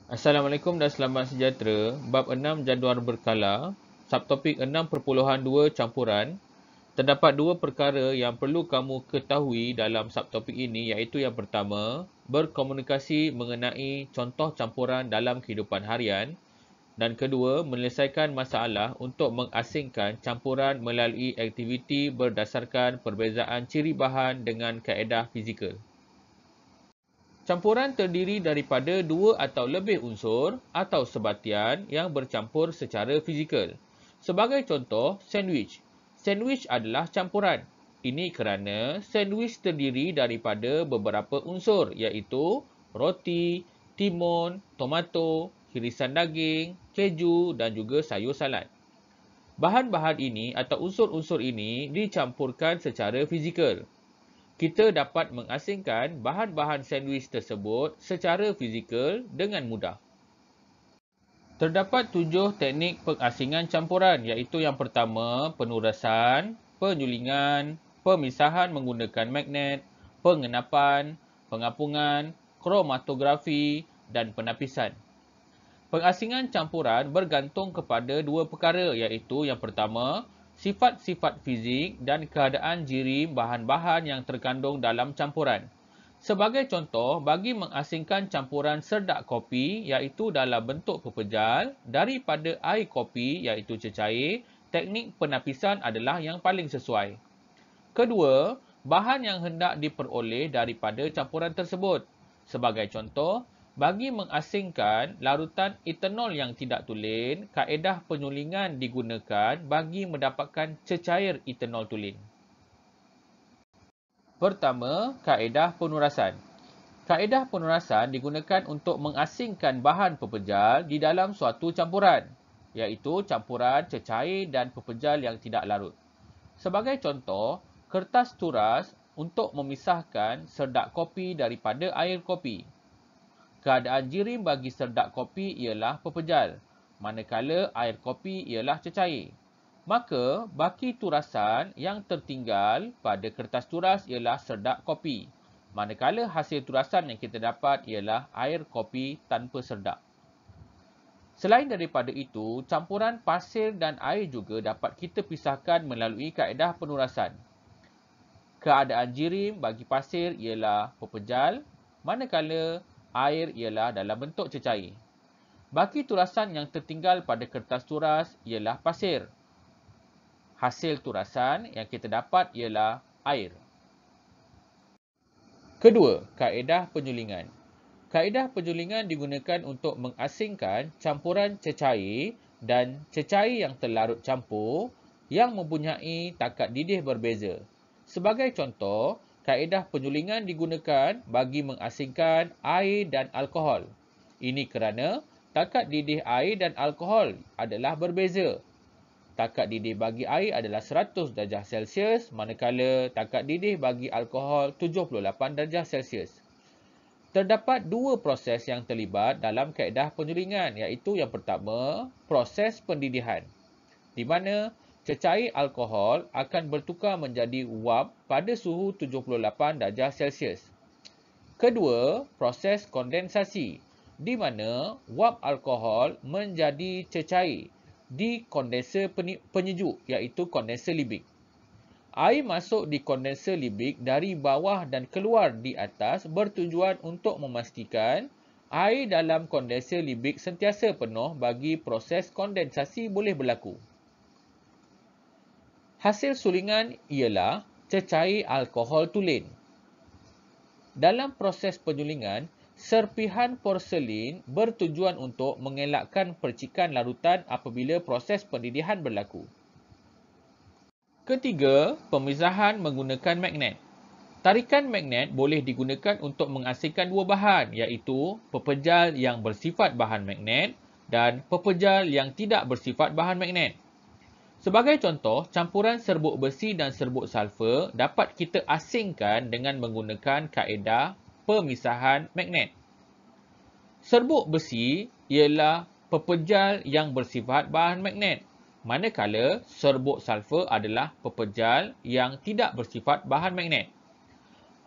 Assalamualaikum dan selamat sejahtera. Bab 6 jadual berkala, subtopik 6.2 campuran. Terdapat dua perkara yang perlu kamu ketahui dalam subtopik ini, iaitu yang pertama, berkomunikasi mengenai contoh campuran dalam kehidupan harian, dan kedua, menyelesaikan masalah untuk mengasingkan campuran melalui aktiviti berdasarkan perbezaan ciri bahan dengan kaedah fizikal. Campuran terdiri daripada dua atau lebih unsur atau sebatian yang bercampur secara fizikal. Sebagai contoh, sandwich. Sandwich adalah campuran. Ini kerana sandwich terdiri daripada beberapa unsur iaitu roti, timun, tomato, irisan daging, keju dan juga sayur salad. Bahan-bahan ini atau unsur-unsur ini dicampurkan secara fizikal. Kita dapat mengasingkan bahan-bahan sandwich tersebut secara fizikal dengan mudah. Terdapat 7 teknik pengasingan campuran iaitu yang pertama, penurasan, penyulingan, pemisahan menggunakan magnet, pengenapan, pengapungan, kromatografi dan penapisan. Pengasingan campuran bergantung kepada dua perkara iaitu yang pertama, sifat-sifat fizik dan keadaan jirim bahan-bahan yang terkandung dalam campuran. Sebagai contoh, bagi mengasingkan campuran serdak kopi iaitu dalam bentuk pepejal daripada air kopi iaitu cecair, teknik penapisan adalah yang paling sesuai. Kedua, bahan yang hendak diperoleh daripada campuran tersebut. Sebagai contoh, bagi mengasingkan larutan etanol yang tidak tulen, kaedah penyulingan digunakan bagi mendapatkan cecair etanol tulen. Pertama, kaedah penurasan. Kaedah penurasan digunakan untuk mengasingkan bahan pepejal di dalam suatu campuran, iaitu campuran cecair dan pepejal yang tidak larut. Sebagai contoh, kertas turas untuk memisahkan serdak kopi daripada air kopi. Keadaan jirim bagi serdak kopi ialah pepejal, manakala air kopi ialah cecair. Maka, baki turasan yang tertinggal pada kertas turas ialah serdak kopi, manakala hasil turasan yang kita dapat ialah air kopi tanpa serdak. Selain daripada itu, campuran pasir dan air juga dapat kita pisahkan melalui kaedah penurasan. Keadaan jirim bagi pasir ialah pepejal, manakala air ialah dalam bentuk cecair. Baki turasan yang tertinggal pada kertas turas ialah pasir. Hasil turasan yang kita dapat ialah air. Kedua, kaedah penyulingan. Kaedah penyulingan digunakan untuk mengasingkan campuran cecair dan cecair yang terlarut campur yang mempunyai takat didih berbeza. Sebagai contoh, kaedah penyulingan digunakan bagi mengasingkan air dan alkohol. Ini kerana takat didih air dan alkohol adalah berbeza. Takat didih bagi air adalah 100 darjah Celsius, manakala takat didih bagi alkohol 78 darjah Celsius. Terdapat dua proses yang terlibat dalam kaedah penyulingan iaitu yang pertama, proses pendidihan, di mana cecair alkohol akan bertukar menjadi wap pada suhu 78 darjah Celsius. Kedua, proses kondensasi, di mana wap alkohol menjadi cecair di kondenser penyejuk iaitu kondenser Liebig. Air masuk di kondenser Liebig dari bawah dan keluar di atas bertujuan untuk memastikan air dalam kondenser Liebig sentiasa penuh bagi proses kondensasi boleh berlaku. Hasil sulingan ialah cecair alkohol tulen. Dalam proses penyulingan, serpihan porselin bertujuan untuk mengelakkan percikan larutan apabila proses pendidihan berlaku. Ketiga, pemisahan menggunakan magnet. Tarikan magnet boleh digunakan untuk mengasingkan dua bahan iaitu pepejal yang bersifat bahan magnet dan pepejal yang tidak bersifat bahan magnet. Sebagai contoh, campuran serbuk besi dan serbuk sulfur dapat kita asingkan dengan menggunakan kaedah pemisahan magnet. Serbuk besi ialah pepejal yang bersifat bahan magnet, manakala serbuk sulfur adalah pepejal yang tidak bersifat bahan magnet.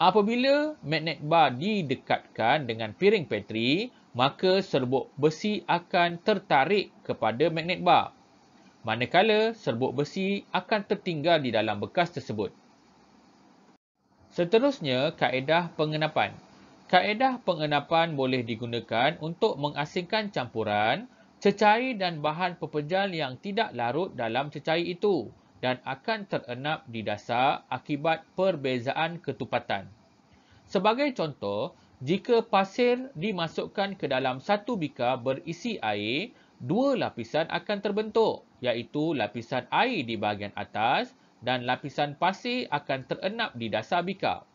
Apabila magnet bar didekatkan dengan piring Petri, maka serbuk besi akan tertarik kepada magnet bar, manakala serbuk besi akan tertinggal di dalam bekas tersebut. Seterusnya, kaedah pengenapan. Kaedah pengenapan boleh digunakan untuk mengasingkan campuran, cecair dan bahan pepejal yang tidak larut dalam cecair itu dan akan terenap di dasar akibat perbezaan ketupatan. Sebagai contoh, jika pasir dimasukkan ke dalam satu bikar berisi air, dua lapisan akan terbentuk, iaitu lapisan air di bahagian atas dan lapisan pasir akan terenap di dasar bikar.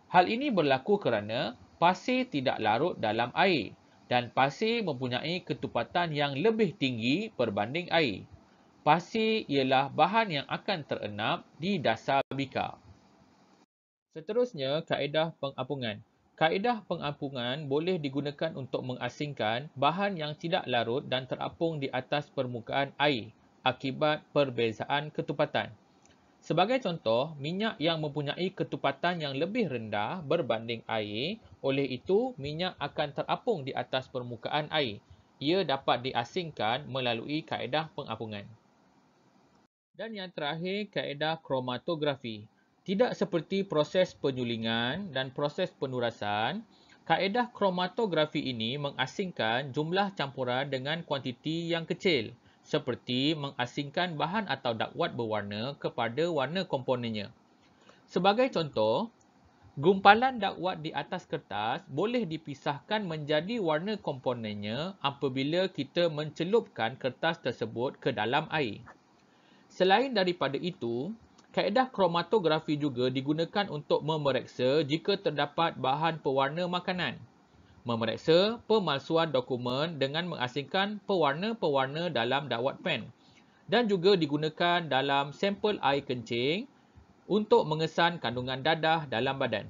Hal ini berlaku kerana pasir tidak larut dalam air dan pasir mempunyai ketupatan yang lebih tinggi berbanding air. Pasir ialah bahan yang akan terenap di dasar bikar. Seterusnya, kaedah pengapungan. Kaedah pengapungan boleh digunakan untuk mengasingkan bahan yang tidak larut dan terapung di atas permukaan air akibat perbezaan ketupatan. Sebagai contoh, minyak yang mempunyai ketupatan yang lebih rendah berbanding air, oleh itu minyak akan terapung di atas permukaan air. Ia dapat diasingkan melalui kaedah pengapungan. Dan yang terakhir, kaedah kromatografi. Tidak seperti proses penyulingan dan proses penurasan, kaedah kromatografi ini mengasingkan jumlah campuran dengan kuantiti yang kecil, seperti mengasingkan bahan atau dakwat berwarna kepada warna komponennya. Sebagai contoh, gumpalan dakwat di atas kertas boleh dipisahkan menjadi warna komponennya apabila kita mencelupkan kertas tersebut ke dalam air. Selain daripada itu, kaedah kromatografi juga digunakan untuk memeriksa jika terdapat bahan pewarna makanan, memeriksa pemalsuan dokumen dengan mengasingkan pewarna-pewarna dalam dakwat pen dan juga digunakan dalam sampel air kencing untuk mengesan kandungan dadah dalam badan.